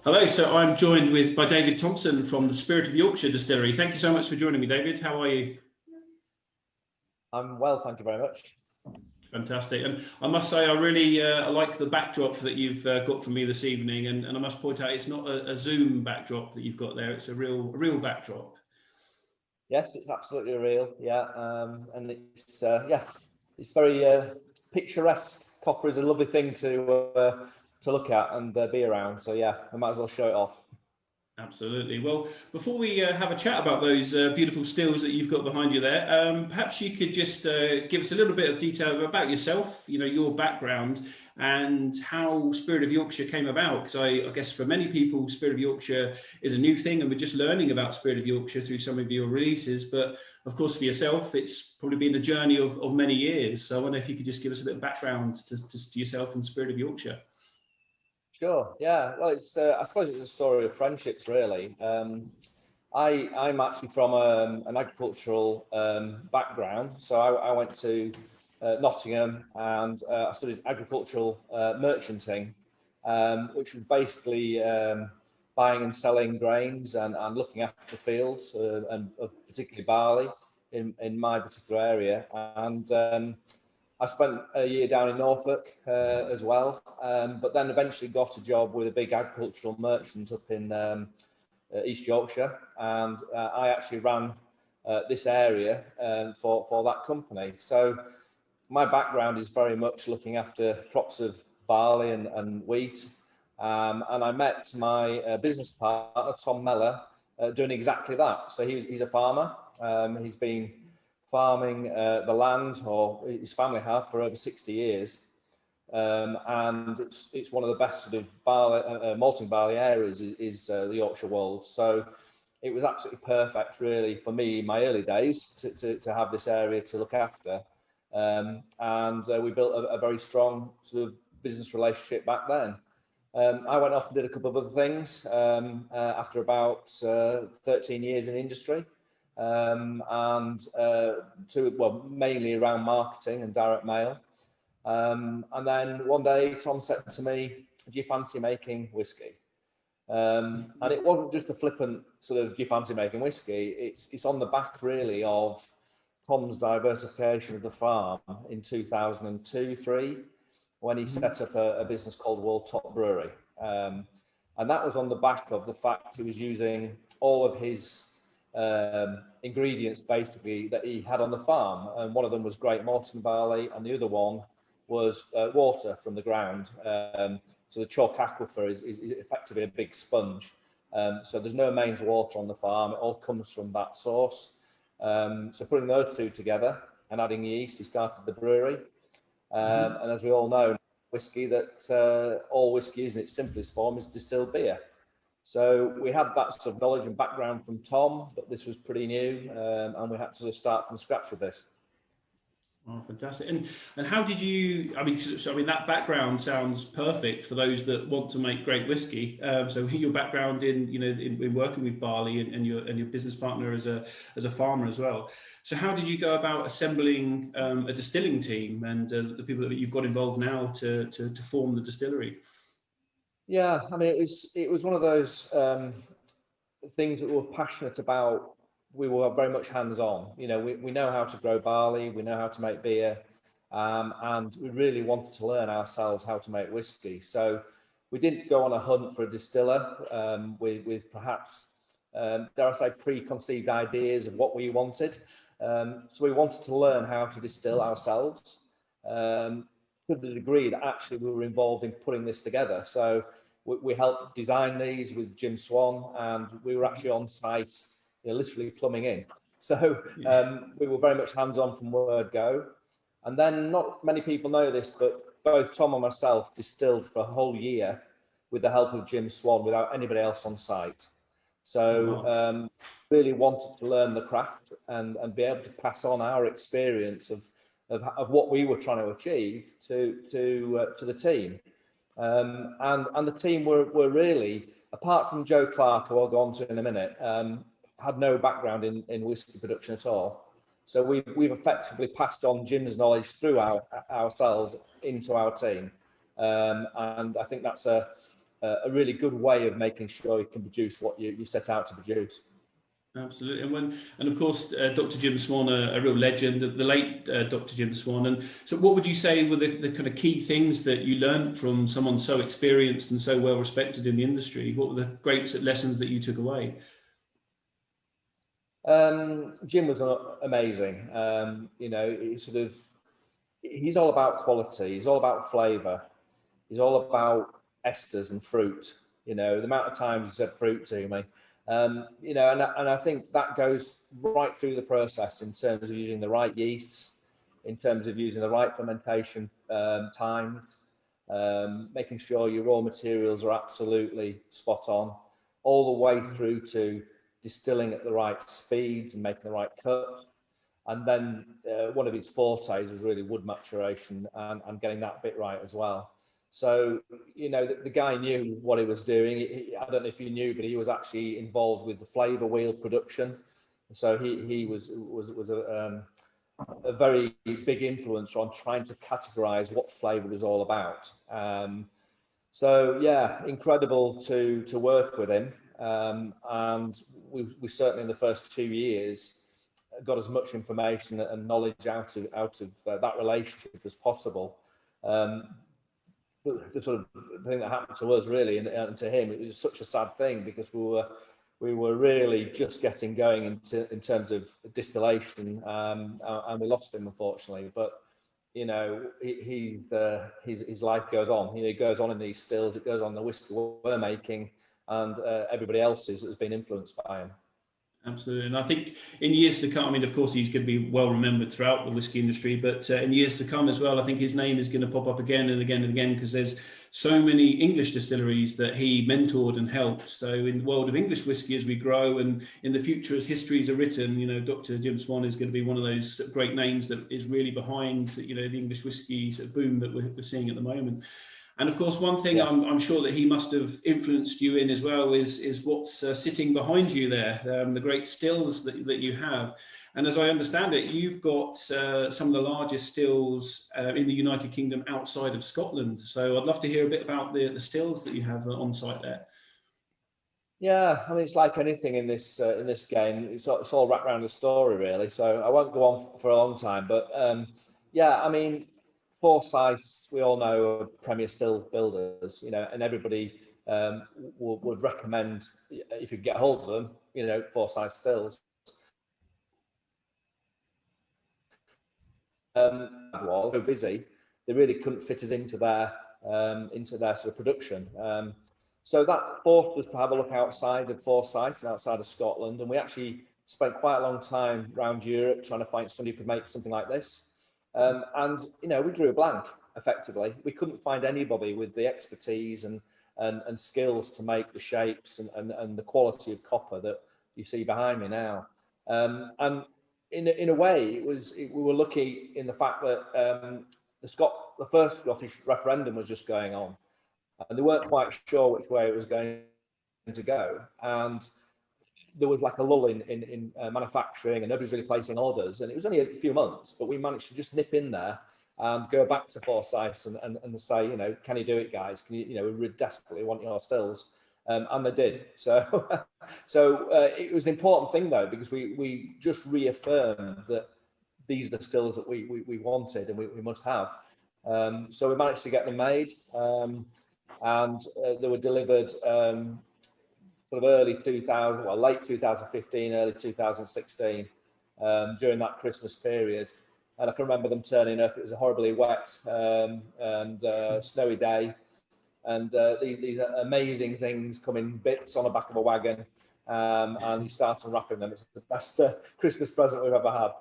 Hello, so I'm joined by David Thompson from the Spirit of Yorkshire Distillery. Thank you so much for joining me, David. How are you? I'm well, thank you very much. Fantastic. And I must say, I really like the backdrop that you've got for me this evening. And I must point out, it's not a Zoom backdrop that you've got there. It's a real backdrop. Yes, it's absolutely real. Yeah, and it's very picturesque. Copper is a lovely thing to look at and be around. So yeah, I might as well show it off. Absolutely. Well, before we have a chat about those beautiful stills that you've got behind you there, perhaps you could just give us a little bit of detail about yourself, your background and how Spirit of Yorkshire came about. Because I guess for many people, Spirit of Yorkshire is a new thing and we're just learning about Spirit of Yorkshire through some of your releases. But of course, for yourself, it's probably been a journey of many years. So I wonder if you could just give us a bit of background to yourself and Spirit of Yorkshire. Sure. Yeah. Well, I suppose it's a story of friendships, really. I'm actually from an agricultural background, so I went to Nottingham and I studied agricultural merchanting, which was basically buying and selling grains and looking after fields and particularly barley in my particular area. And I spent a year down in Norfolk as well, but then eventually got a job with a big agricultural merchant up in East Yorkshire, and I actually ran this area for that company. So my background is very much looking after crops of barley and wheat, and I met my business partner, Tom Meller, doing exactly that. So he's a farmer. He's been farming the land, or his family have, for over 60 years. And it's one of the best sort of barley, malting barley areas is the Yorkshire Wolds. So it was absolutely perfect, really, for me in my early days to have this area to look after. And we built a very strong sort of business relationship back then. I went off and did a couple of other things after about 13 years in industry. Mainly around marketing and direct mail. And then one day Tom said to me, "Do you fancy making whiskey?" And it wasn't just a flippant sort of, "Do you fancy making whiskey?" It's on the back really of Tom's diversification of the farm in 2002-3, when he set up a business called World Top Brewery. And that was on the back of the fact he was using all of his ingredients basically that he had on the farm, and one of them was great malting barley and the other one was water from the ground. So the chalk aquifer is effectively a big sponge, so there's no mains water on the farm, it all comes from that source. So putting those two together and adding yeast, he started the brewery. And as we all know, whiskey, that all whiskey is in its simplest form is distilled beer. So we had that sort of knowledge and background from Tom, but this was pretty new, and we had to start from scratch with this. Oh, fantastic! And how did you? I mean, that background sounds perfect for those that want to make great whiskey. So your background in working with barley and your business partner as a farmer as well. So how did you go about assembling a distilling team and the people that you've got involved now to form the distillery? Yeah, I mean, it was one of those things that we were passionate about. We were very much hands-on. We know how to grow barley, we know how to make beer, and we really wanted to learn ourselves how to make whiskey. So we didn't go on a hunt for a distiller with perhaps, dare I say, preconceived ideas of what we wanted. So we wanted to learn how to distill ourselves, to the degree that actually we were involved in putting this together. So we helped design these with Jim Swan, and we were actually on site, literally plumbing in. So we were very much hands-on from word go. And then, not many people know this, but both Tom and myself distilled for a whole year with the help of Jim Swan without anybody else on site. So really wanted to learn the craft and be able to pass on our experience of what we were trying to achieve to the team. And the team were really, apart from Joe Clark, who I'll go on to in a minute, had no background in whiskey production at all. So we've effectively passed on Jim's knowledge through ourselves into our team. And I think that's a a really good way of making sure you can produce what you set out to produce. Absolutely, and of course, Dr. Jim Swan, a real legend, the late Dr. Jim Swan. And so, what would you say were the kind of key things that you learned from someone so experienced and so well respected in the industry? What were the great lessons that you took away? Jim was amazing. You know, he's all about quality. He's all about flavour. He's all about esters and fruit. You know, the amount of times he said fruit to me. You know, and I think that goes right through the process in terms of using the right yeasts, in terms of using the right fermentation times, making sure your raw materials are absolutely spot on, all the way through to distilling at the right speeds and making the right cut. And then one of its fortes is really wood maturation and getting that bit right as well. So, you know, the guy knew what he was doing. I don't know if you knew, but he was actually involved with the flavour wheel production. So he was a very big influence on trying to categorise what flavour was all about. So yeah, incredible to work with him. And we certainly in the first 2 years got as much information and knowledge out of that relationship as possible. The sort of thing that happened to us really and to him, it was such a sad thing because we were really just getting going in terms of distillation, and we lost him unfortunately. But you know, his life goes on. You know, it goes on in these stills. It goes on the whiskey we're making, and everybody else has been influenced by him. Absolutely, and I think in years to come, I mean, of course, he's going to be well remembered throughout the whiskey industry, but in years to come as well, I think his name is going to pop up again and again and again because there's so many English distilleries that he mentored and helped. So in the world of English whiskey, as we grow and in the future as histories are written, you know, Dr. Jim Swan is going to be one of those great names that is really behind, you know, the English whiskey sort of boom that we're seeing at the moment. And of course, one thing I'm sure that he must have influenced you in as well is what's sitting behind you there, the great stills that you have. And as I understand it, you've got some of the largest stills in the United Kingdom outside of Scotland. So I'd love to hear a bit about the stills that you have on site there. Yeah, I mean, it's like anything in this game. It's all wrapped around a story, really. So I won't go on for a long time, but yeah, I mean, Forsyths, we all know, are premier still builders, you know, and everybody would recommend, if you get hold of them, you know, Forsyth stills. Was so busy, they really couldn't fit us into their sort of production. So that forced us to have a look outside of Forsyth and outside of Scotland, and we actually spent quite a long time around Europe trying to find somebody who could make something like this. And you know, we drew a blank effectively. We couldn't find anybody with the expertise and skills to make the shapes and the quality of copper that you see behind me now. And in a way, we were lucky in the fact that the first Scottish referendum was just going on, and they weren't quite sure which way it was going to go. And there was like a lull in manufacturing, and nobody's really placing orders. And it was only a few months, but we managed to just nip in there and go back to Forsyth and say, you know, can you do it, guys? Can you know, we really desperately want your stills. And they did. So, it was an important thing though, because we just reaffirmed that these are the stills that we wanted and we must have. So we managed to get them made, and they were delivered sort of early 2000, well, late 2015, early 2016, during that Christmas period. And I can remember them turning up. It was a horribly wet and snowy day. And these amazing things come in bits on the back of a wagon, and you start unwrapping them. It's the best Christmas present we've ever had.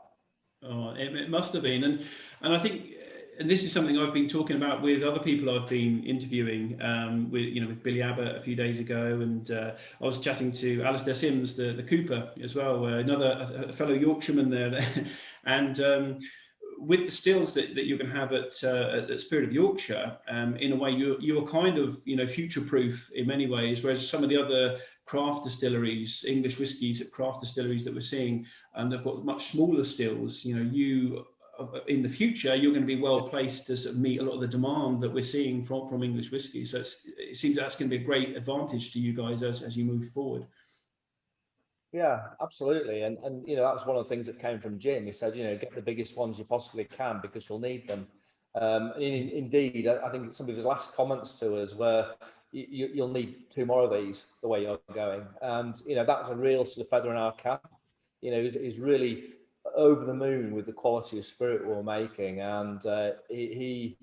Oh, it must have been. And I think, and this is something I've been talking about with other people I've been interviewing, with Billy Abbott a few days ago, and I was chatting to Alistair Sims, the Cooper as well, a fellow Yorkshireman there, and with the stills that you're going to have at Spirit of Yorkshire, in a way you are kind of future-proof in many ways, whereas some of the other craft distilleries, English whiskies at craft distilleries that we're seeing, they've got much smaller stills. In the future, you're going to be well placed to sort of meet a lot of the demand that we're seeing from English whiskey. So it seems that's going to be a great advantage to you guys as you move forward. Yeah, absolutely. And that's one of the things that came from Jim. He said, get the biggest ones you possibly can because you'll need them. Indeed, I think some of his last comments to us were, you'll need 2 more of these the way you're going. And, that was a real sort of feather in our cap. He's really over the moon with the quality of spirit we're making. And he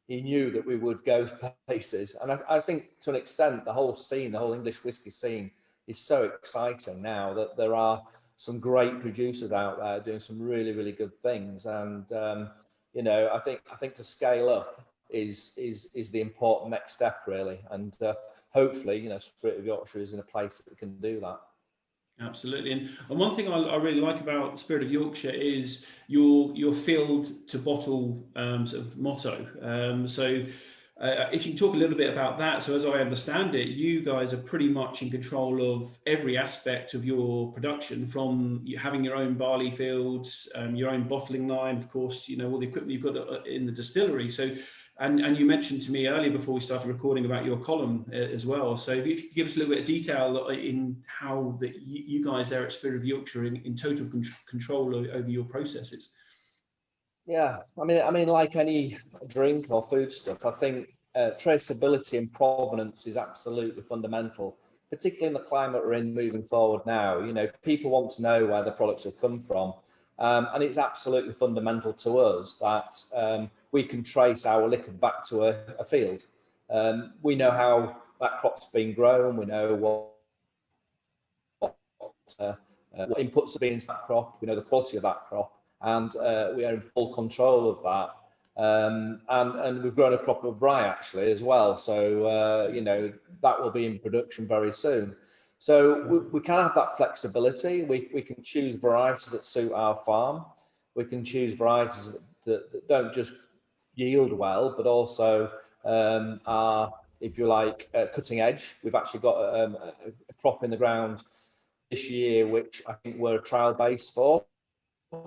knew that we would go places. And I think to an extent, the whole scene, the whole English whiskey scene is so exciting now that there are some great producers out there doing some really, really good things. And, I think to scale up is the important next step, really. And hopefully, Spirit of Yorkshire is in a place that can do that. Absolutely. And one thing I really like about Spirit of Yorkshire is your field to bottle sort of motto. So if you can talk a little bit about that. So as I understand it, you guys are pretty much in control of every aspect of your production, from having your own barley fields, your own bottling line, of course, all the equipment you've got in the distillery. So, and you mentioned to me earlier before we started recording about your column as well. So if you could give us a little bit of detail in how that you guys there at Spirit of Yorkshire in total control over your processes. Yeah, I mean, like any drink or food stuff, I think traceability and provenance is absolutely fundamental, particularly in the climate we're in moving forward now. People want to know where the products have come from, and it's absolutely fundamental to us that we can trace our liquor back to a field. We know how that crop's been grown. We know what inputs are being into that crop. We know the quality of that crop. And we are in full control of that. And we've grown a crop of rye actually as well. So, that will be in production very soon. So we can have that flexibility. We can choose varieties that suit our farm. We can choose varieties that don't just yield well, but also are, if you like, cutting edge. We've actually got a crop in the ground this year, which I think we're a trial base for.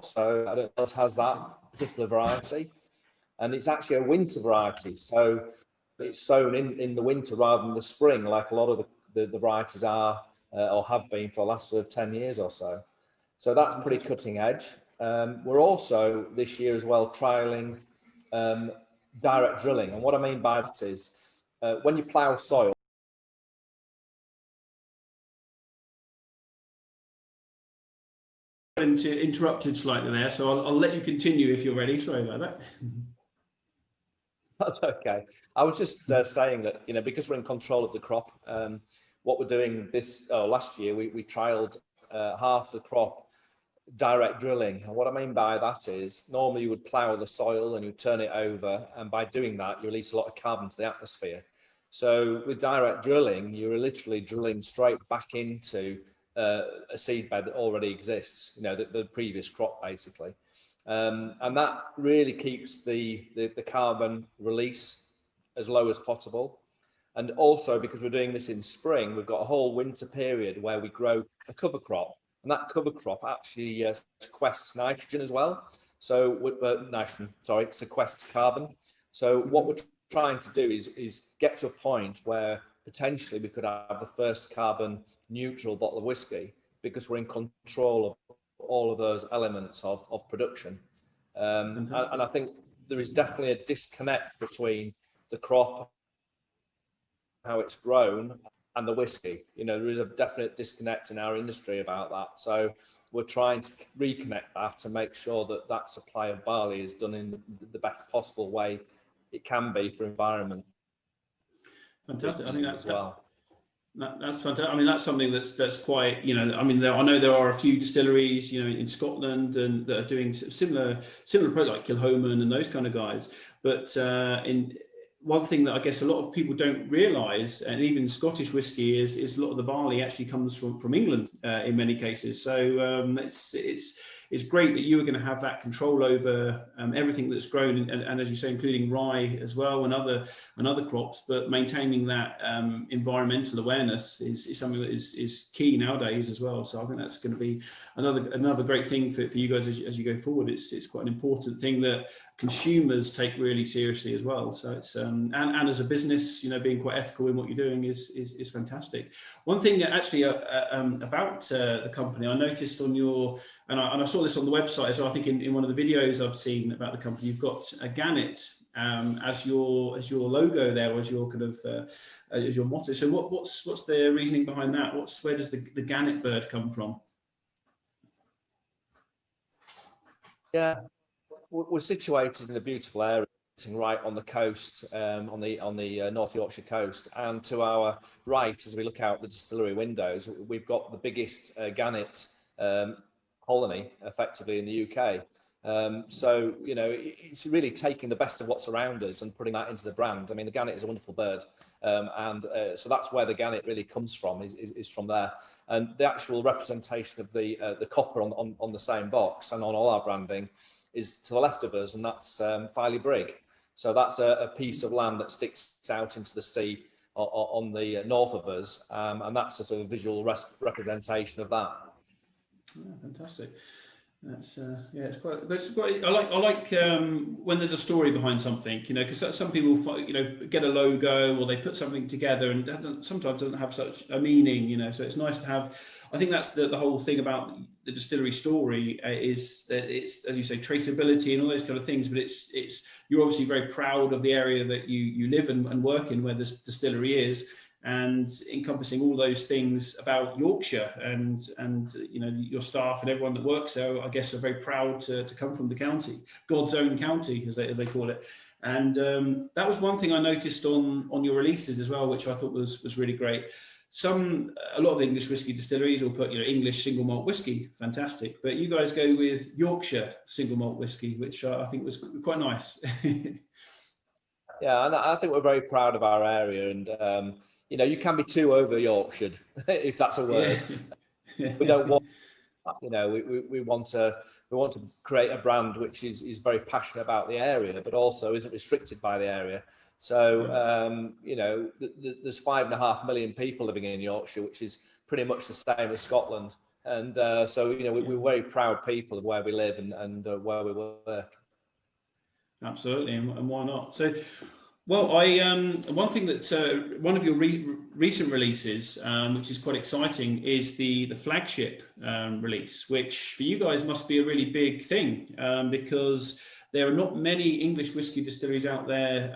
So I don't know if else has that particular variety, and it's actually a winter variety, so it's sown in the winter rather than the spring, like a lot of the varieties are or have been for the last sort of 10 years or so. So that's pretty cutting edge. We're also this year as well trialing direct drilling, and what I mean by that is when you plough soil. Interrupted slightly there, so I'll let you continue if you're ready. Sorry about that. That's okay. I was just saying that because we're in control of the crop, what we're doing last year we trialed half the crop direct drilling, and what I mean by that is normally you would plough the soil and you turn it over, and by doing that you release a lot of carbon to the atmosphere. So with direct drilling, you're literally drilling straight back into a seed bed that already exists, the previous crop basically, and that really keeps the carbon release as low as possible. And also, because we're doing this in spring, we've got a whole winter period where we grow a cover crop, and that cover crop actually sequesters nitrogen as well. So sequesters carbon. So what we're trying to do is get to a point where potentially we could have the first carbon neutral bottle of whiskey, because we're in control of all of those elements of production. And I think there is definitely a disconnect between the crop, how it's grown, and the whiskey. There is a definite disconnect in our industry about that. So we're trying to reconnect that and make sure that that supply of barley is done in the best possible way it can be for environment. Fantastic. I think that's fantastic. I mean, that's something that's quite, I know there are a few distilleries, in Scotland and that are doing similar products like Kilhoman and those kind of guys. But in one thing that I guess a lot of people don't realise, and even Scottish whiskey, is a lot of the barley actually comes from England in many cases. So it's it's great that you are going to have that control over everything that's grown, and as you say, including rye as well, and other crops. But maintaining that environmental awareness is something that is key nowadays as well. So I think that's going to be another great thing for you guys as you go forward. It's quite an important thing that consumers take really seriously as well. So it's and as a business, being quite ethical in what you're doing is fantastic. One thing that actually about the company, I noticed on your, and I saw this on the website as well, I think in one of the videos I've seen about the company, you've got a gannet as your logo there, as your kind of as your motto. So what's the reasoning behind that? Where does the gannet bird come from? Yeah, we're situated in a beautiful area, right on the coast, on the North Yorkshire coast, and to our right, as we look out the distillery windows, we've got the biggest gannet colony effectively in the UK. So it's really taking the best of what's around us and putting that into the brand. I mean, the gannet is a wonderful bird, and so that's where the gannet really comes from, is from there. And the actual representation of the copper on the same box and on all our branding is to the left of us, and that's Filey Brig. So that's a piece of land that sticks out into the sea on the north of us, and that's a sort of visual representation of that. Yeah, fantastic. That's it's quite. I like when there's a story behind something, because some people get a logo or they put something together and it sometimes doesn't have such a meaning, So it's nice to have. I think that's the whole thing about the distillery story is that it's, as you say, traceability and all those kind of things. But it's you're obviously very proud of the area that you live and work in, where this distillery is, and encompassing all those things about Yorkshire and your staff and everyone that works there, I guess, are very proud to come from the county, God's own county, as they call it. And that was one thing I noticed on your releases as well, which I thought was really great. A lot of English whisky distilleries will put English single malt whisky, fantastic, but you guys go with Yorkshire single malt whisky, which I think was quite nice. Yeah, and I think we're very proud of our area, and you can be too over Yorkshired, if that's a word. Yeah. We don't want, we want to create a brand which is very passionate about the area, but also isn't restricted by the area. So, there's 5.5 million people living in Yorkshire, which is pretty much the same as Scotland. And so, we're very proud people of where we live and where we work. Absolutely, and why not? So, well, one thing that one of your recent releases, which is quite exciting, is the flagship release, which for you guys must be a really big thing, because there are not many English whisky distilleries out there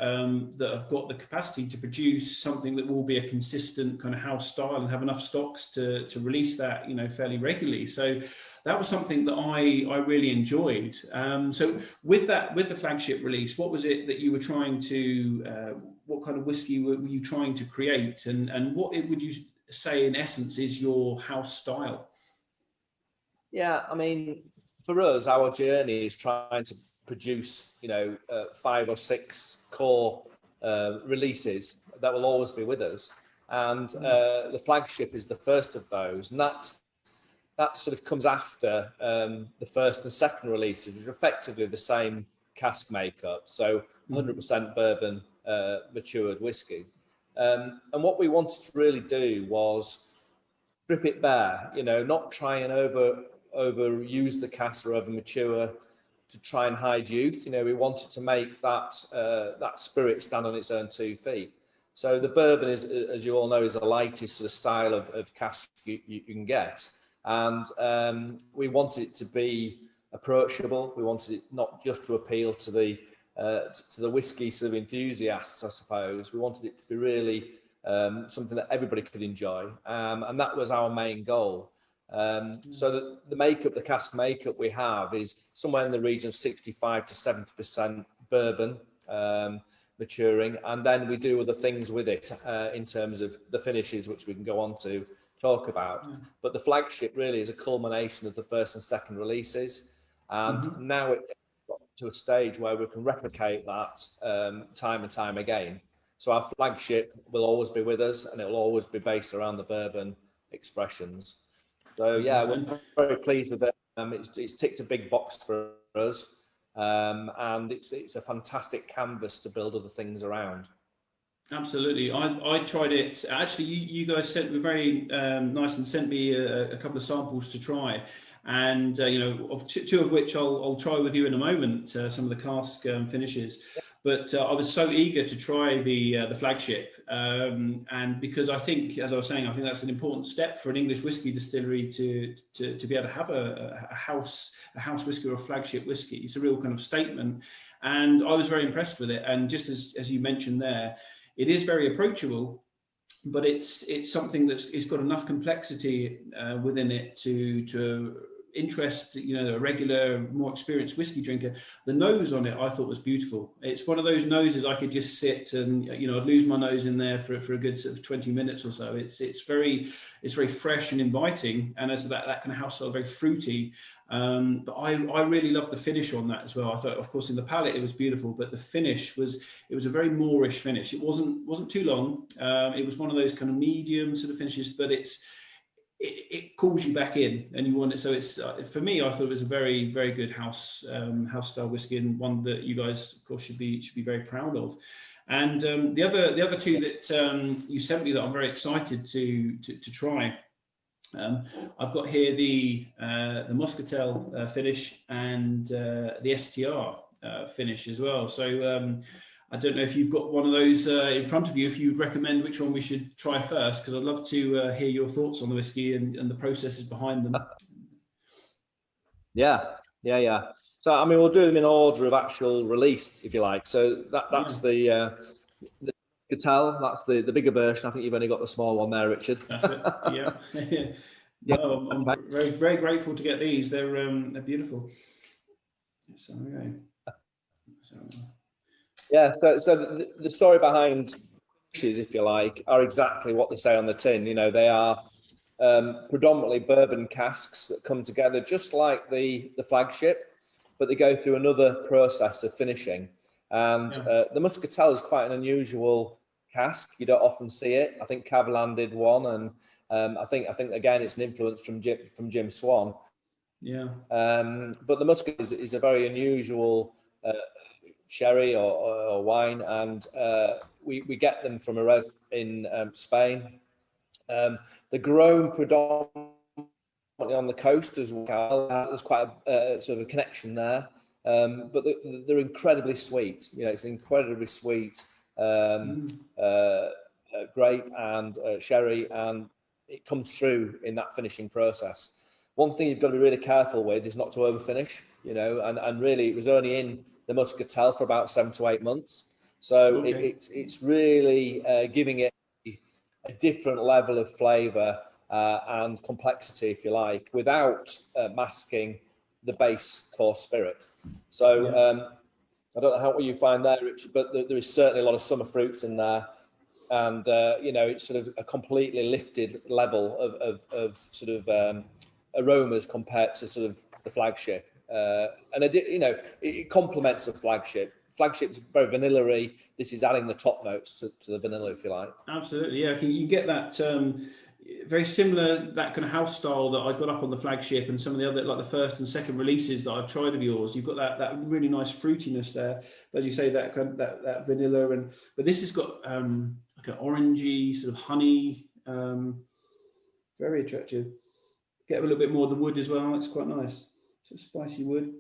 that have got the capacity to produce something that will be a consistent kind of house style and have enough stocks to release that, fairly regularly. So that was something that I really enjoyed. So with the flagship release, what was it that you were trying to, what kind of whiskey were you trying to create, and what would you say in essence is your house style? Yeah, I mean, for us, our journey is trying to produce, 5 or 6 core releases that will always be with us, and the flagship is the first of those, and that sort of comes after the first and second releases, which are effectively the same cask makeup, so 100% bourbon matured whiskey, and what we wanted to really do was strip it bare, not try and overuse the cask or over mature to try and hide youth. We wanted to make that spirit stand on its own 2 feet. So the bourbon is, as you all know, is the lightest sort of style of cask you can get. And we wanted it to be approachable. We wanted it not just to appeal to the whiskey sort of enthusiasts, I suppose. We wanted it to be really something that everybody could enjoy. And that was our main goal. So the makeup, the cask makeup we have is somewhere in the region of 65 to 70% bourbon maturing, and then we do other things with it in terms of the finishes, which we can go on to talk about. But the flagship really is a culmination of the first and second releases, and now it's got to a stage where we can replicate that time and time again. So our flagship will always be with us, and it will always be based around the bourbon expressions. So yeah, we're very pleased with It's ticked a big box for us, and it's a fantastic canvas to build other things around. Absolutely. I tried it. Actually, you guys sent me very nice and sent me a couple of samples to try. And, you know, of two of which I'll try with you in a moment, some of the cask finishes. But I was so eager to try the flagship. And because I think, as I was saying, I think that's an important step for an English whiskey distillery to be able to have a house whiskey or a flagship whiskey. It's a real kind of statement. And I was very impressed with it. And just as you mentioned there, it is very approachable, but it's something it's got enough complexity within it to interest, you know, a regular, more experienced whiskey drinker. The nose on it I thought was beautiful. It's one of those noses I could just sit and, you know, I'd lose my nose in there for a good sort of 20 minutes or so. It's very fresh and inviting, and as that kind of house style, very fruity. But I really loved the finish on that as well. I thought, of course, in the palate it was beautiful, but the finish was a very Moorish finish. It wasn't too long. It was one of those kind of medium sort of finishes, but it calls you back in, and you want it. So it's for me, I thought it was a very, very good house style whiskey, and one that you guys, of course, should be very proud of. And the other two that you sent me that I'm very excited to try. I've got here the Muscatel finish and the STR finish as well. So I don't know if you've got one of those in front of you, if you'd recommend which one we should try first, because I'd love to hear your thoughts on the whiskey and the processes behind them. Yeah. So, I mean, we'll do them in order of actual release, if you like. So that's the Muscatel, that's the bigger version. I think you've only got the small one there, Richard. That's it. Yeah. No, I'm very, very grateful to get these. They're beautiful. So, okay. Yeah, so the story behind finishes, if you like, are exactly what they say on the tin. You know, they are predominantly bourbon casks that come together just like the flagship, but they go through another process of finishing. And the Muscatel is quite an unusual cask. You don't often see it. I think Cavalan did one, and I think again it's an influence from Jim Swan. Yeah. But the Muscat is a very unusual sherry or wine, and we get them from Jerez in Spain. They're grown predominantly on the coast as well. There's quite a sort of a connection there, but they're incredibly sweet. You know, it's incredibly sweet grape and sherry, and it comes through in that finishing process. One thing you've got to be really careful with is not to overfinish, you know, and really it was only in the Muscatel for about 7 to 8 months. So it's really giving it a different level of flavour and complexity, if you like, without masking the base core spirit. So I don't know what you find there, Richard, but there is certainly a lot of summer fruits in there. And, you know, it's sort of a completely lifted level of sort of aromas compared to sort of the flagship. And you know, it complements the flagship. Flagship's very vanilla-y. This is adding the top notes to the vanilla, if you like. Absolutely, yeah. You get that very similar, that kind of house style that I got up on the flagship and some of the other, like the first and second releases that I've tried of yours. You've got that really nice fruitiness there, but as you say, that kind of, that vanilla, but this has got like an orangey sort of honey, very attractive. Get a little bit more of the wood as well. It's quite nice. Sort of spicy wood.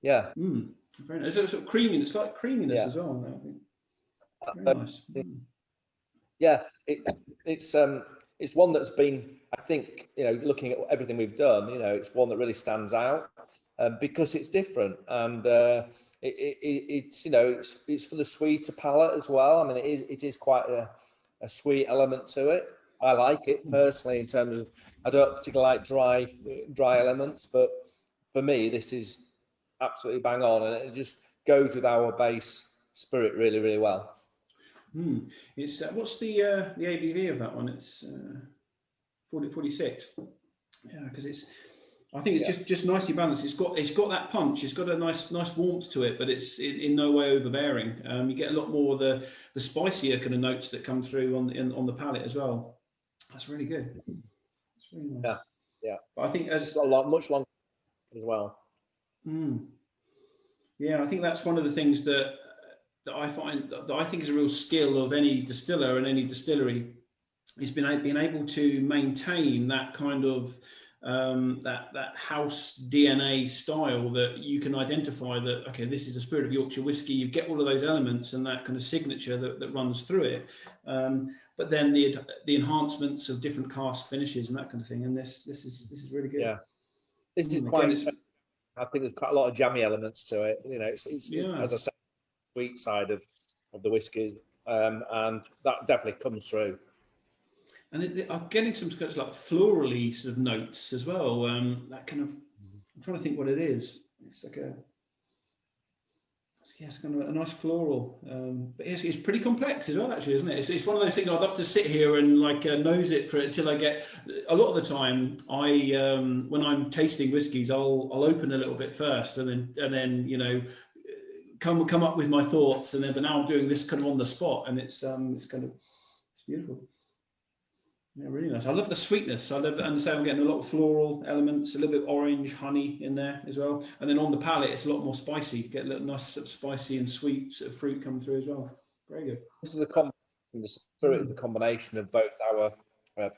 Yeah. Very nice. It's sort of creamy. It's like creaminess as well. I think. Very nice. Yeah. It's one that's been, I think, you know, looking at everything we've done, you know, it's one that really stands out because it's different, and it's, you know, it's for the sweeter palate as well. I mean, it is quite a sweet element to it. I like it personally in terms of, I don't particularly like dry elements, but for me, this is absolutely bang on, and it just goes with our base spirit really, really well. It's what's the ABV of that one? It's 46. Yeah, because I think it's just nicely balanced. It's got that punch. It's got a nice warmth to it, but it's in no way overbearing. You get a lot more of the spicier kind of notes that come through on the palate as well. That's really good. It's really nice. Yeah. But I think it's a lot much longer as well. Mm. Yeah, I think that's one of the things that I find that I think is a real skill of any distiller and any distillery, is being able to maintain that kind of that house DNA style, that you can identify that, okay, this is the spirit of Yorkshire whiskey. You get all of those elements and that kind of signature that runs through it, but then the enhancements of different cask finishes and that kind of thing. And this is really good. Yeah, this is Again, I think there's quite a lot of jammy elements to it. You know, it's yeah. as I said, sweet side of the whiskies, and that definitely comes through. And I'm getting some sort of like florally sort of notes as well. That kind of, I'm trying to think what it is. It's like it's kind of a nice floral, but it's pretty complex as well, actually, isn't it? It's one of those things I'd love to sit here and like nose it for it until I get. A lot of the time, when I'm tasting whiskies, I'll open a little bit first, and then you know, come up with my thoughts, and then but now I'm doing this kind of on the spot, and it's beautiful. Yeah, really nice. I love the sweetness. I love, and so I'm getting a lot of floral elements, a little bit of orange honey in there as well. And then on the palate, it's a lot more spicy. Get a little nice sort of spicy and sweet sort of fruit come through as well. Very good. This is the spirit is a combination of both our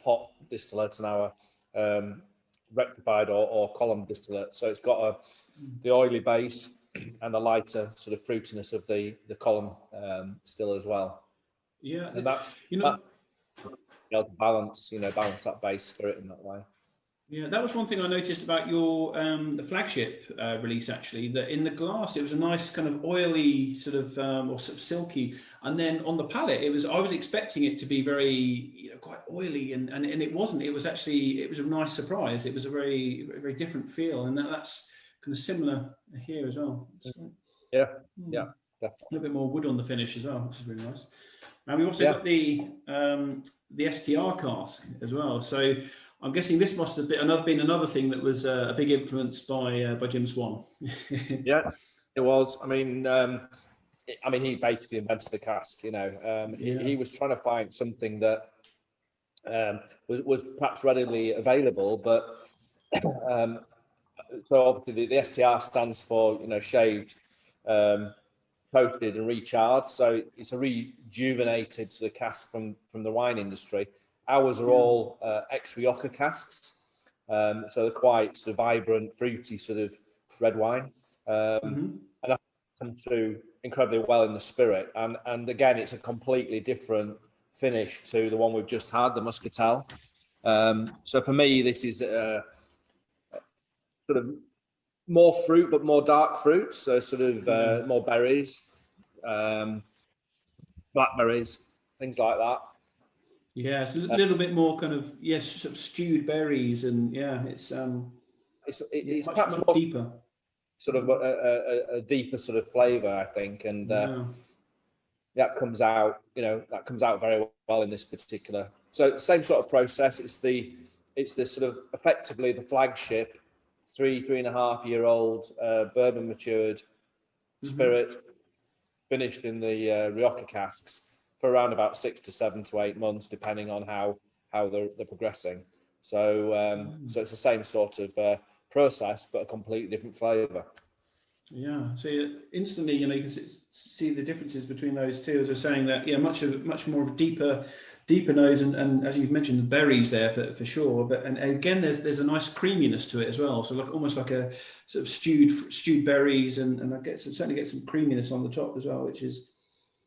pot distillate and our rectified or column distillate. So it's got the oily base and the lighter sort of fruitiness of the column still as well. Yeah, and that's, you know, to balance that base spirit in that way. Yeah, that was one thing I noticed about your the flagship release, actually, that in the glass it was a nice kind of oily sort of or sort of silky, and then on the palate I was expecting it to be very quite oily, and it wasn't. It was a nice surprise. It was a very, very different feel, and that's kind of similar here as well. Yeah, definitely. A little bit more wood on the finish as well, which is really nice. And we also got the STR cask as well. So I'm guessing this must have been another thing that was a big influence by Jim Swan. Yeah, it was. I mean, he basically invented the cask. He was trying to find something that was perhaps readily available, but so obviously the STR stands for shaved, toasted and recharged. So it's a rejuvenated sort of cask from the wine industry. Ours are all ex-Rioja casks, so they're quite sort of vibrant, fruity sort of red wine, and that comes through incredibly well in the spirit. And again, it's a completely different finish to the one we've just had, the Muscatel. So for me, this is sort of more fruit, but more dark fruits, so sort of more berries, blackberries, things like that. Yeah, it's a little bit more kind of sort of stewed berries, and it's much more deeper, sort of a deeper sort of flavour, I think, and that comes out very well in this particular. So same sort of process. It's the sort of effectively the flagship 3.5 year old bourbon matured spirit, finished in the Rioja casks for around about 6 to 7 to 8 months, depending on how they're progressing. So so it's the same sort of process, but a completely different flavour. Yeah, so instantly, you can see the differences between those two. As I was saying, that much more of a deeper nose, and as you've mentioned, the berries there for sure. But and again, there's a nice creaminess to it as well. So almost like a sort of stewed berries, and I certainly get some creaminess on the top as well, which is.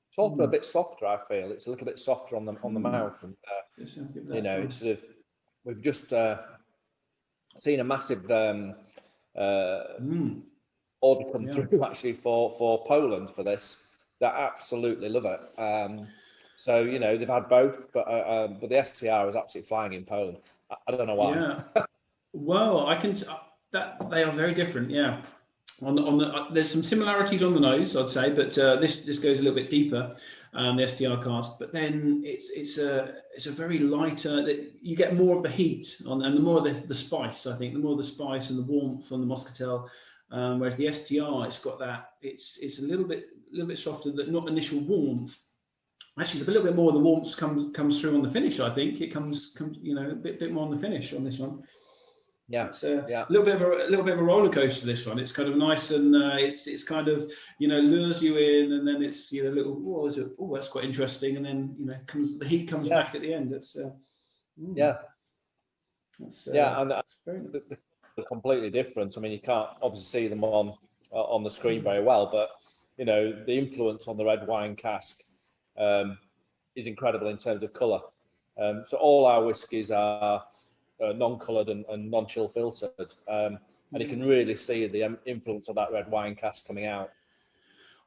It's also a bit softer. I feel it's a little bit softer on the mouth, and it's sort of we've just seen a massive order come through actually for Poland for this. They absolutely love it. So they've had both, but the STR is absolutely flying in Poland. I don't know why. Yeah, well, I can that they are very different. Yeah, on the there's some similarities on the nose, I'd say, but this goes a little bit deeper, the STR cask. But then it's a very lighter. You get more of the heat and the more the spice. I think the more the spice and the warmth on the Muscatel. Whereas the STR, it's got that. It's a little bit softer. That not initial warmth. Actually, a little bit more of the warmth comes through on the finish. I think it comes a bit more on the finish on this one. Yeah, It's a yeah, little bit of a roller coaster. This one, it's kind of nice, and it's kind of, lures you in, and then it's, little, oh, is it, oh, that's quite interesting, and then the heat comes yeah, back at the end. It's yeah, that's yeah, and that's very nice. they're completely different. I mean, you can't obviously see them on the screen very well, but the influence on the red wine cask is incredible in terms of colour. So all our whiskies are non-coloured and non-chill filtered, and you can really see the influence of that red wine cask coming out.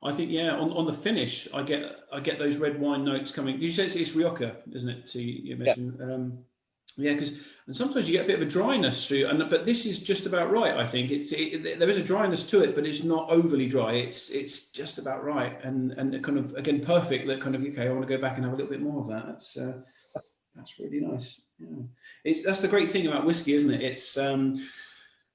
I think, yeah, on the finish, I get those red wine notes coming. Did you say it's Rioja, isn't it? So you Yeah, mentioned, yeah, because sometimes you get a bit of a dryness through, but this is just about right. I think there is a dryness to it, but it's not overly dry. It's just about right, and kind of, again, perfect. That kind of, okay, I want to go back and have a little bit more of that. That's really nice. Yeah, that's the great thing about whiskey, isn't it? It's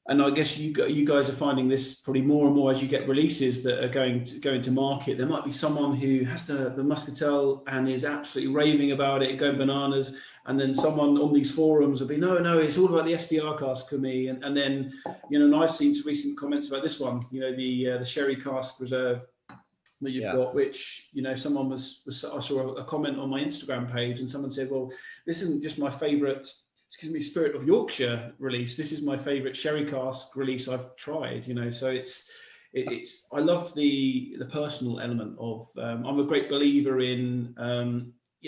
and I guess you guys are finding this probably more and more as you get releases that are going to market. There might be someone who has the Muscatel and is absolutely raving about it, going bananas, and then someone on these forums will be, no, it's all about the STR cask for me. And then, and I've seen some recent comments about this one, the sherry cask reserve that you've got, which, someone I saw a comment on my Instagram page, and someone said, well, this isn't just my favourite, Spirit of Yorkshire release. This is my favourite sherry cask release I've tried. So it's I love the personal element of. I'm a great believer in.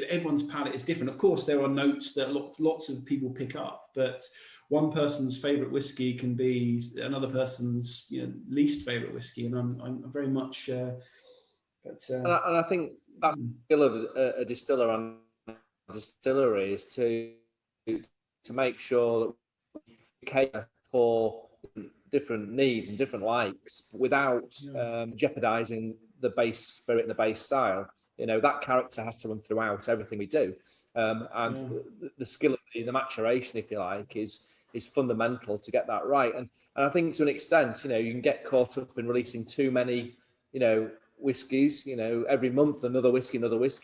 Everyone's palate is different. Of course, there are notes that lots of people pick up, but one person's favourite whiskey can be another person's least favourite whiskey, and I'm very much. And I think that's the skill of a distiller and a distillery is to make sure that we cater for different needs and different likes without jeopardizing the base spirit and the base style. That character has to run throughout everything we do, and the skill, the maturation, if you like, is fundamental to get that right. And I think to an extent, you can get caught up in releasing too many, whiskies. Every month another whiskey.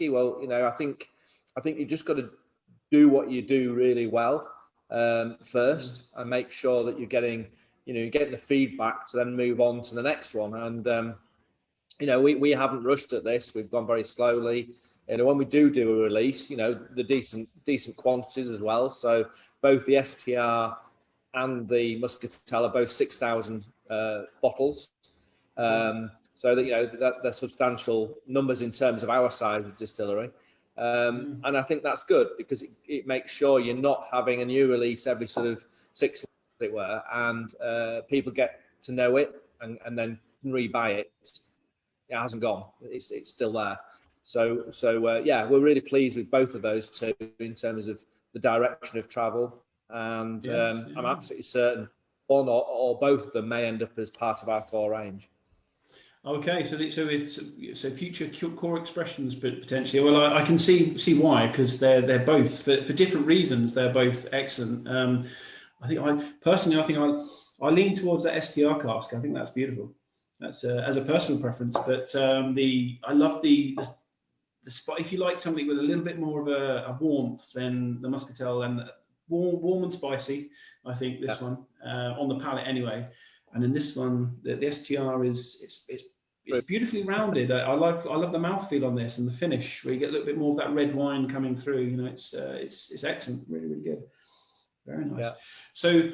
Well, I think you just got to do what you do really well first, and make sure that you're getting the feedback to then move on to the next one. And we haven't rushed at this. We've gone very slowly. When we do a release, the decent quantities as well. So both the STR and the Muscatel are both 6,000 bottles. So that they're substantial numbers in terms of our size of distillery. And I think that's good because it makes sure you're not having a new release every sort of 6 months, as it were, and people get to know it and then rebuy it. It hasn't gone; it's still there. So yeah, we're really pleased with both of those two in terms of the direction of travel, and I'm absolutely certain one or both of them may end up as part of our core range. Okay, so future core expressions, but potentially. Well, I can see why, because they're both for different reasons. They're both excellent. I think I lean towards that STR cask. I think that's beautiful. That's as a personal preference, but I love the spot. If you like something with a little bit more of a warmth, then the Muscatel, and warm and spicy. I think this one on the palate anyway. And in this one, the STR it's beautifully rounded. I love the mouthfeel on this and the finish, where you get a little bit more of that red wine coming through. It's excellent, really, really good. Very nice. Yeah. So,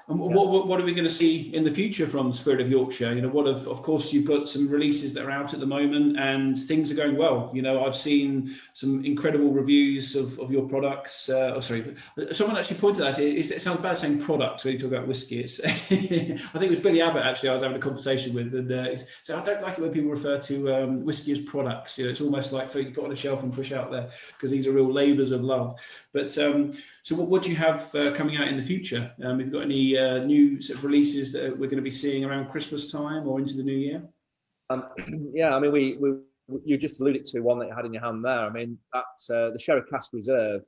what are we going to see in the future from Spirit of Yorkshire? Of course, you've got some releases that are out at the moment, and things are going well. I've seen some incredible reviews of your products. Someone actually pointed out it sounds bad saying products when you talk about whiskey. It's I think it was Billy Abbott actually I was having a conversation with, and he said, I don't like it when people refer to whiskey as products. It's almost like something you put on a shelf and push out there, because these are real labours of love. But so what do you have coming out in the future? Have you got any new sort of releases that we're going to be seeing around Christmas time or into the new year? Yeah, I mean, you just alluded to one that you had in your hand there. I mean, that's the Sherry Cask Reserve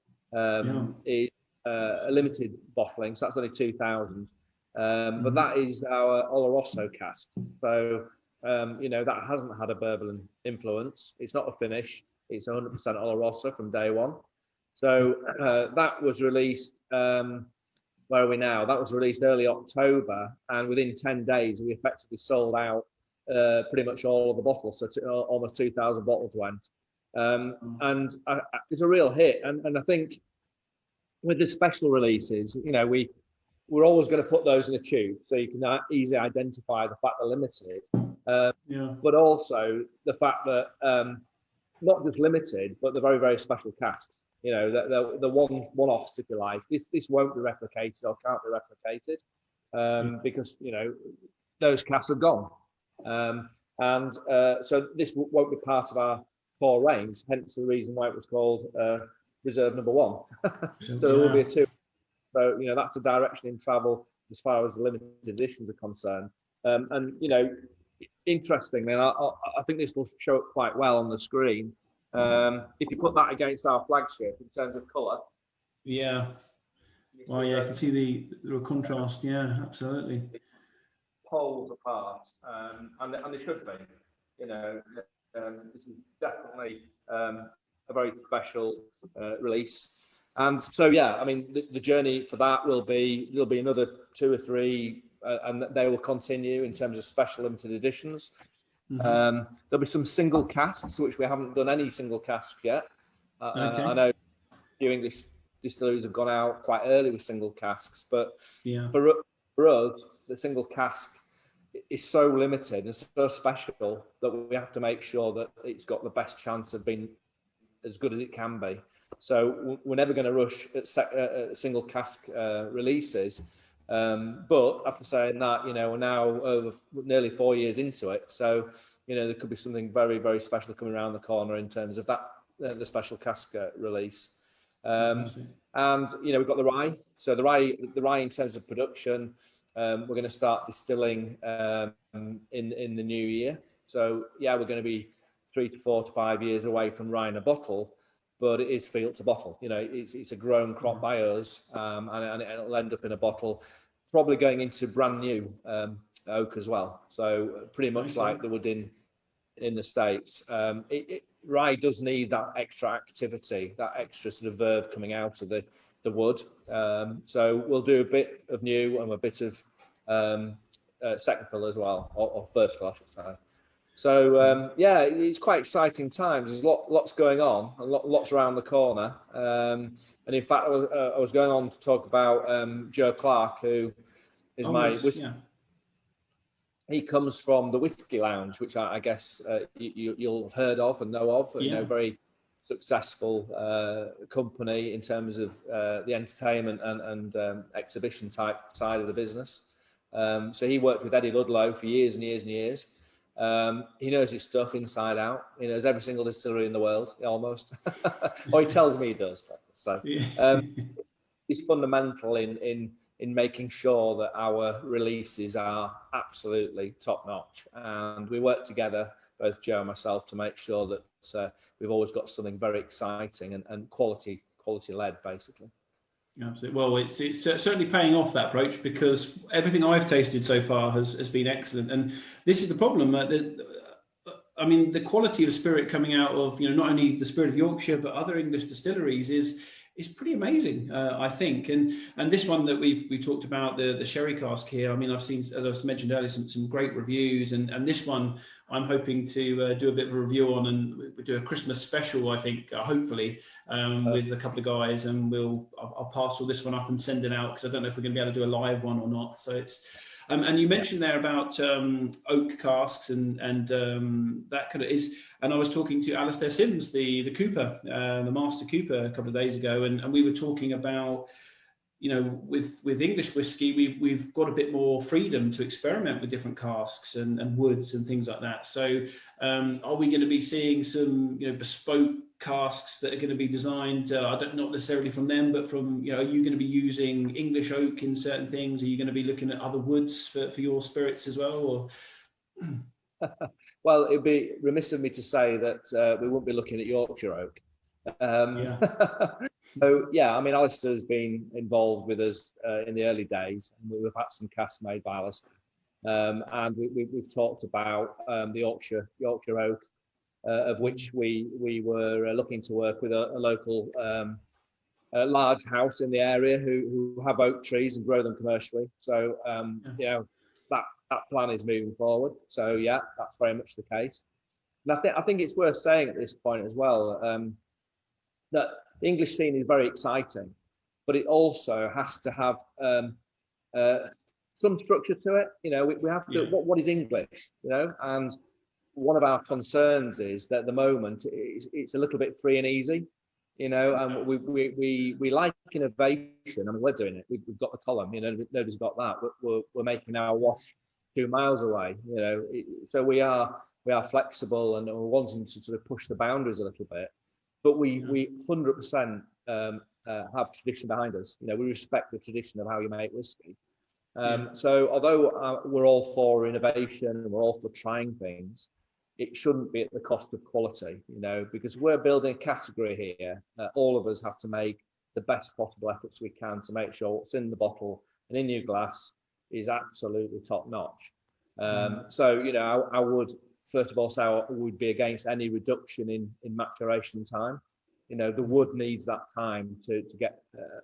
is a limited bottling, so that's only 2,000. But that is our Oloroso cask. So, that hasn't had a bourbon influence. It's not a finish. It's 100% Oloroso from day one. So that was released where are we now? That was released early October, and within 10 days, we effectively sold out pretty much all of the bottles. So almost 2,000 bottles went. And it's a real hit. And I think with the special releases, we're always going to put those in a tube so you can easily identify the fact they're limited. But also the fact that not just limited, but they're very, very special casks. The one-offs, if you like. This won't be replicated or can't be replicated because those casks are gone, and so this won't be part of our core range. Hence the reason why it was called Reserve Number One. So there will be a two. So that's a direction in travel as far as the limited editions are concerned. And interestingly, and I think this will show up quite well on the screen. If you put that against our flagship in terms of colour. Yeah. Well, yeah, I can see the contrast. Yeah, absolutely. Poles apart, and they should be. This is definitely a very special release. And so, the journey for that there'll be another 2 or 3, and they will continue in terms of special limited editions. There'll be some single casks, which we haven't done any single casks yet. Okay. I know a few English distilleries have gone out quite early with single casks, but for us, the single cask is so limited and so special that we have to make sure that it's got the best chance of being as good as it can be. So we're never going to rush at single cask releases. But after saying that, we're now over nearly 4 years into it. So, there could be something very, very special coming around the corner in terms of that, the special cask release. And, we've got the rye. So the rye in terms of production, we're going to start distilling in the new year. So, we're going to be 3 to 4 to 5 years away from rye in a bottle, but it is field to bottle. It's a grown crop by us, and it'll end up in a bottle, probably going into brand new oak as well. So pretty much like the wood in the States. Rye does need that extra activity, that extra sort of verve coming out of the wood. So we'll do a bit of new and a bit of second fill as well, or first fill, I should say. So it's quite exciting times. There's lots going on, and lots around the corner. And in fact, I was going on to talk about Joe Clark, who is whiskey. He comes from the Whiskey Lounge, which I guess you'll have heard of and know of. Very successful company in terms of the entertainment and exhibition type side of the business. So he worked with Eddie Ludlow for years and years and years. He knows his stuff inside out. He knows every single distillery in the world, almost. Or he tells me he does. So he's fundamental in making sure that our releases are absolutely top notch. And we work together, both Joe and myself, to make sure that we've always got something very exciting and quality led, basically. Absolutely. Well, it's certainly paying off, that approach, because everything I've tasted so far has been excellent. And this is the problem. The quality of spirit coming out of not only the Spirit of Yorkshire but other English distilleries is pretty amazing, I think. And this one that we talked about, the sherry cask here, I've seen, as I mentioned earlier, some great reviews, and this one I'm hoping to do a bit of a review on, and we'll do a Christmas special, I think, hopefully, with a couple of guys, and I'll parcel this one up and send it out, because I don't know if we're going to be able to do a live one or not. So it's and you mentioned there about oak casks and that kind of is, and I was talking to Alistair Sims, the Cooper, the Master Cooper, a couple of days ago, and we were talking about, with English whiskey, we've got a bit more freedom to experiment with different casks and woods and things like that. So are we going to be seeing some bespoke casks that are going to be designed, not necessarily from them, but from, are you going to be using English oak in certain things? Are you going to be looking at other woods for your spirits as well? Or well, it'd be remiss of me to say that we won't be looking at Yorkshire oak. So Alistair has been involved with us in the early days, and we've had some casks made by Alistair, and we've talked about the Yorkshire oak, of which we were looking to work with a local a large house in the area who have oak trees and grow them commercially. So you know, that plan is moving forward. So yeah, that's very much the case. And I think it's worth saying at this point as well that the English scene is very exciting, but it also has to have some structure to it. You know, we have to, what is English, you know, and one of our concerns is that at the moment it's a little bit free and easy, you know, and we like innovation. I mean, we're doing it. We've got the column, you know, nobody's got that. We're making our wash 2 miles away, you know, so we are flexible and we're wanting to sort of push the boundaries a little bit, but we 100% have tradition behind us. You know, we respect the tradition of how you make whiskey. So although we're all for innovation and we're all for trying things, it shouldn't be at the cost of quality, you know, because we're building a category here. All of us have to make the best possible efforts we can to make sure what's in the bottle and in your glass is absolutely top notch. So, you know, I would first of all say I would be against any reduction in maturation time. You know, the wood needs that time to get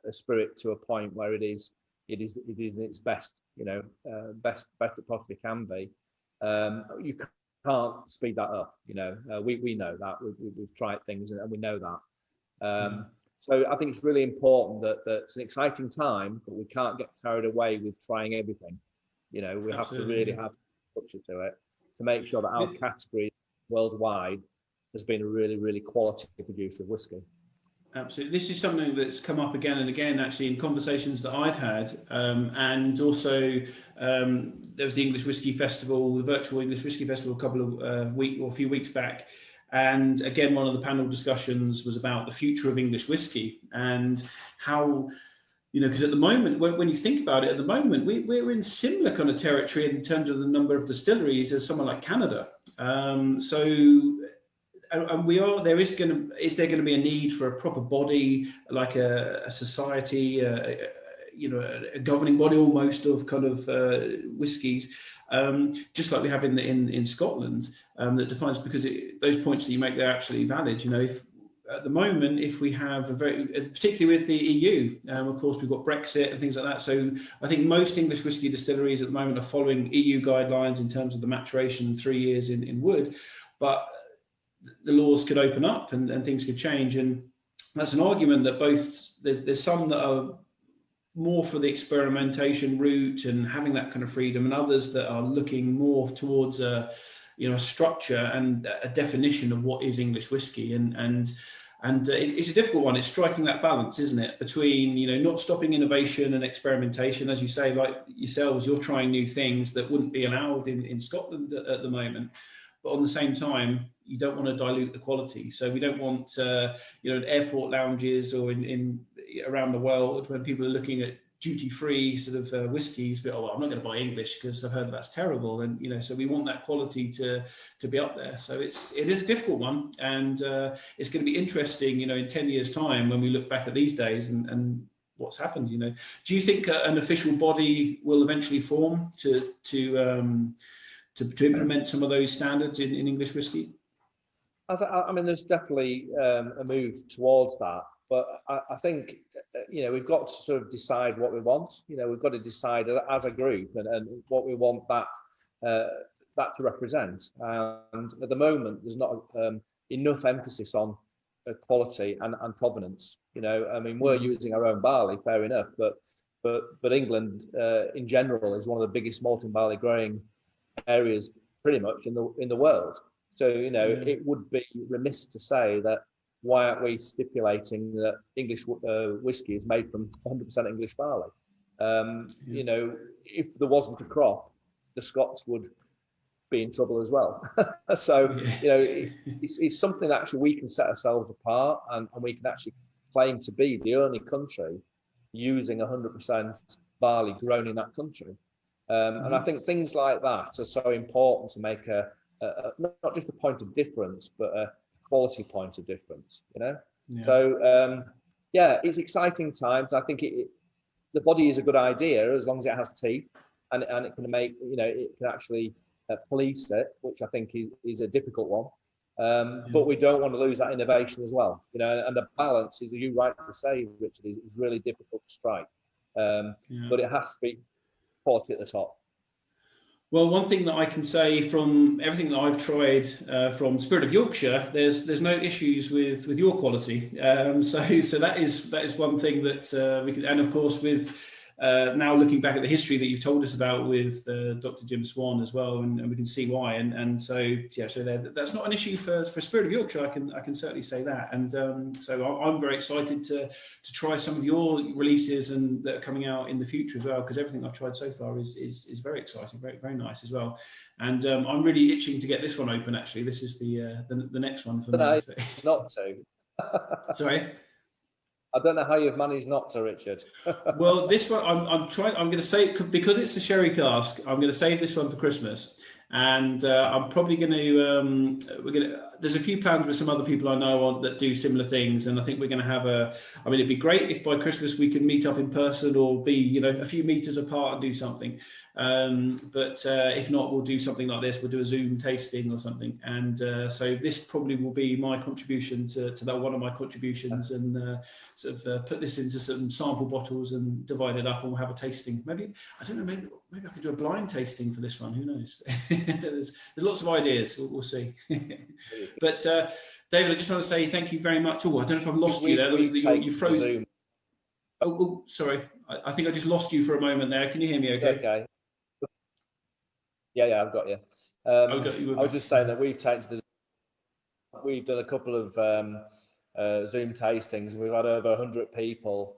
a spirit to a point where it is in its best, you know, best it possibly can be. You can't speed that up, you know. We know that we've tried things and we know that. So I think it's really important that it's an exciting time, but we can't get carried away with trying everything. You know, we have to really have structure to it to make sure that our category worldwide has been a really, really quality producer of whiskey. Absolutely. This is something that's come up again and again, actually, in conversations that I've had. And also, there was the English Whisky Festival, the virtual English Whisky Festival, a few weeks back. And again, one of the panel discussions was about the future of English whiskey and how, you know, because at the moment, when you think about it, at the moment, we're in similar kind of territory in terms of the number of distilleries as someone like Canada. And is there going to be a need for a proper body, like a society, you know, a governing body almost of kind of whiskies, just like we have in Scotland, that defines, because those points that you make, they're absolutely valid. You know, at the moment, if we have particularly with the EU, of course, we've got Brexit and things like that. So I think most English whisky distilleries at the moment are following EU guidelines in terms of the maturation 3 years in wood, but the laws could open up and things could change. And that's an argument that both there's some that are more for the experimentation route and having that kind of freedom, and others that are looking more towards a structure and a definition of what is English whiskey. And it's a difficult one. It's striking that balance, isn't it, between, you know, not stopping innovation and experimentation. As you say, like yourselves, you're trying new things that wouldn't be allowed in Scotland at the moment. But on the same time, you don't want to dilute the quality. So we don't want, you know, in airport lounges or in around the world, when people are looking at duty-free sort of whiskies, but I'm not going to buy English because I've heard that's terrible. And, you know, so we want that quality to be up there. So it is a difficult one, and it's going to be interesting, you know, in 10 years' time when we look back at these days and what's happened. You know, do you think an official body will eventually form to implement some of those standards in English whiskey? I mean, there's definitely a move towards that, but I think, you know, we've got to sort of decide what we want. You know, we've got to decide as a group and what we want that to represent. And at the moment, there's not enough emphasis on quality and provenance. You know, I mean, we're using our own barley, fair enough, but England in general is one of the biggest malting barley growing areas pretty much in the world. So, you know, it would be remiss to say that why aren't we stipulating that English whiskey is made from 100% English barley? You know, if there wasn't a crop, the Scots would be in trouble as well. So, you know, it's something that actually we can set ourselves apart, and we can actually claim to be the only country using 100% barley grown in that country. And I think things like that are so important to make not just a point of difference, but a quality point of difference, you know? Yeah. So, it's exciting times. I think the body is a good idea as long as it has teeth and it can make, you know, it can actually police it, which I think is a difficult one. But we don't want to lose that innovation as well, you know. And the balance, as you rightly say, Richard, is really difficult to strike. But it has to be quality at the top. Well, one thing that I can say from everything that I've tried from Spirit of Yorkshire, there's no issues with your quality. So that is one thing that we could, and of course with now looking back at the history that you've told us about with Dr. Jim Swan as well, and we can see why. And so yeah, so that's not an issue for Spirit of Yorkshire. I can certainly say that. And so I'm very excited to try some of your releases and that are coming out in the future as well, because everything I've tried so far is very exciting, very very nice as well. And I'm really itching to get this one open. Actually, this is the next one for me. So. Not to. Sorry. I don't know how you've managed not to, Richard. Well, this one I'm going to say, because it's a sherry cask, I'm going to save this one for Christmas, and I'm probably going to there's a few plans with some other people I know that do similar things, and I think we're going to have I mean, it'd be great if by Christmas we can meet up in person or be, you know, a few meters apart and do something. But if not, we'll do something like this. We'll do a Zoom tasting or something. And so this probably will be my contribution to that, one of my contributions, and sort of put this into some sample bottles and divide it up, and we'll have a tasting. Maybe, I don't know, maybe I could do a blind tasting for this one. Who knows? there's lots of ideas. We'll see. But David, I just want to say thank you very much. Oh, I don't know if I've lost you there. You froze. Oh, sorry. I think I just lost you for a moment there. Can you hear me okay? Okay. Yeah, I've got you. I was just saying that we've done a couple of Zoom tastings. We've had over 100 people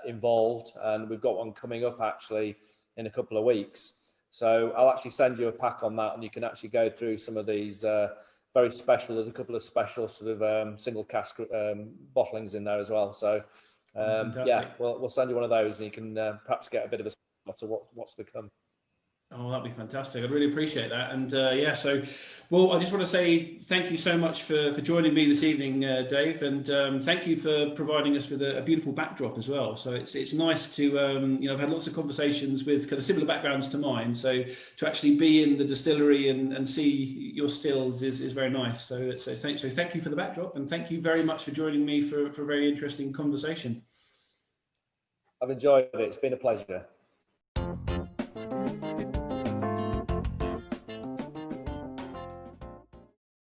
involved, and we've got one coming up actually in a couple of weeks. So I'll actually send you a pack on that, and you can actually go through some of these very special. There's a couple of special sort of single cask bottlings in there as well. So yeah, we'll send you one of those, and you can perhaps get a bit of a sense of what's to come. Oh, that'd be fantastic. I'd really appreciate that. And yeah, so, well, I just want to say thank you so much for joining me this evening, Dave, and thank you for providing us with a beautiful backdrop as well. So it's nice to, you know, I've had lots of conversations with kind of similar backgrounds to mine. So to actually be in the distillery and see your stills is very nice. So thank you for the backdrop, and thank you very much for joining me for a very interesting conversation. I've enjoyed it. It's been a pleasure.